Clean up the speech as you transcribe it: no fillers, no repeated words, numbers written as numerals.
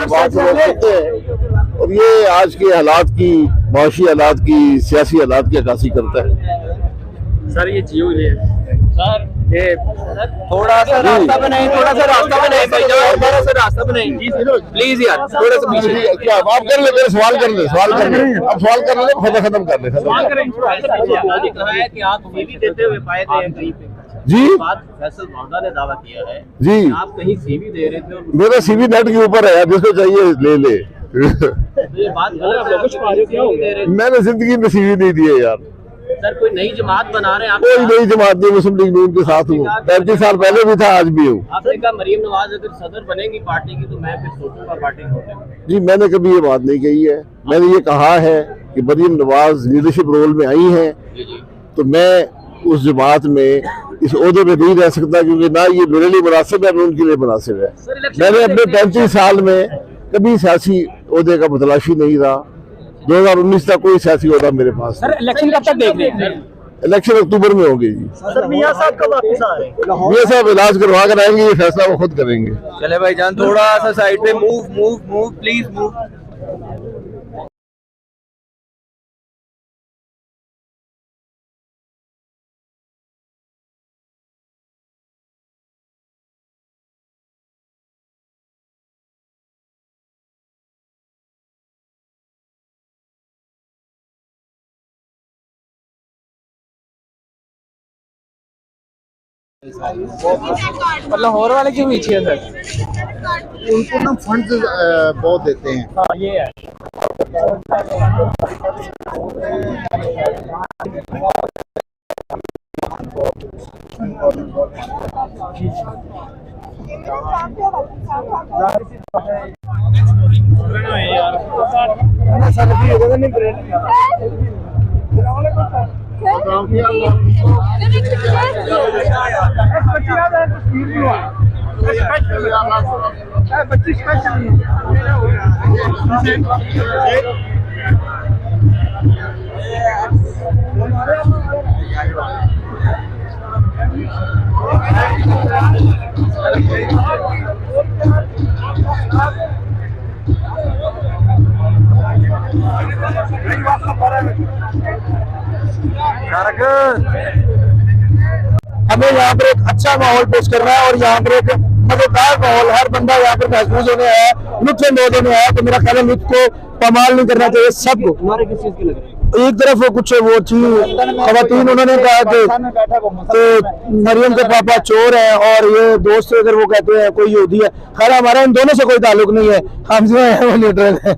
बात करते हैं और ये आज के हालात की, माशी हालात की, सियासी हालात की अक्कासी करता है। सर ये जियो ले सर, ये थोड़ा सा रास्ता बनाए, थोड़ा सा रास्ता बनाए भाईजान, थोड़ा सा रास्ता बनाए प्लीज यार, थोड़ा सा पीछे। क्या आप कर ले, मेरे सवाल कर ले, सवाल कर ले, अब सवाल कर ले, खत्म कर ले, कहा है कि आप सीवी देते हुए पाए गए कहीं पे जी। बात फैसल मौदा ने दावा किया है जी, आप कहीं सीवी दे रहे थे और मेरा सीवी नेट के ऊपर है, जिसको चाहिए ले ले। ये बात गलत। मैंने जिंदगी में सीवी नहीं दिए यार। सर कोई नई जमात बना रहे हैं आप? कोई नई जमात नहीं, मुस्लिम लीग नून के साथ हूँ, 35 साल पहले भी था, आज भी हूँ। आपने कहा मरीम नवाज अगर सदर बनेगी पार्टी की तो मैं फिर सोचूंगा पार्टी छोड़ने। जी, मैंने कभी ये बात नहीं कही है। मैंने ये कहा है कि मरीम नवाज लीडरशिप रोल में आई है तो मैं उस जमात में इस ओहदे में नहीं रह सकता, क्योंकि ना ये मेरे लिए मुनासिब है ना उनके लिए मुनासिब है। मैंने अपने 35 साल में कभी सियासी ओहदे का मुतलाशी नहीं रहा। 2019 तक कोई सियासी ओहदा मेरे पास सर इलेक्शन कब तक देख रहे हैं? इलेक्शन अक्टूबर में होगी जी। सर मियां साहब कब वापस आ रहे हैं? मियां साहब इलाज करवा कर आएंगे, ये फैसला वो खुद करेंगे। चले भाईजान थोड़ा सा साइड पे मूव प्लीज मूव। लाहौर वाले क्यों पीछे है सर? उनको ना फंड बहुत देते हैं। हाँ ये है। हमें यहाँ पर एक अच्छा माहौल पेश करना है और यहाँ पर एक मजेदार माहौल, हर बंदा यहाँ पर महसूस होने आया, लुत्फ होने आया। तो मेरा ख्याल है लुत्फ को पामाल नहीं करना चाहिए सबको। हमारे किस चीज की लग रही है? एक तरफ वो कुछ वो थी खवातीन, उन्होंने कहा कि तो मरियम के पापा चोर है और ये दोस्त अगर वो कहते हैं कोई यहूदी है। खैर हमारा इन दोनों से कोई ताल्लुक नहीं है, हम जो है वो न्यूट्रल है।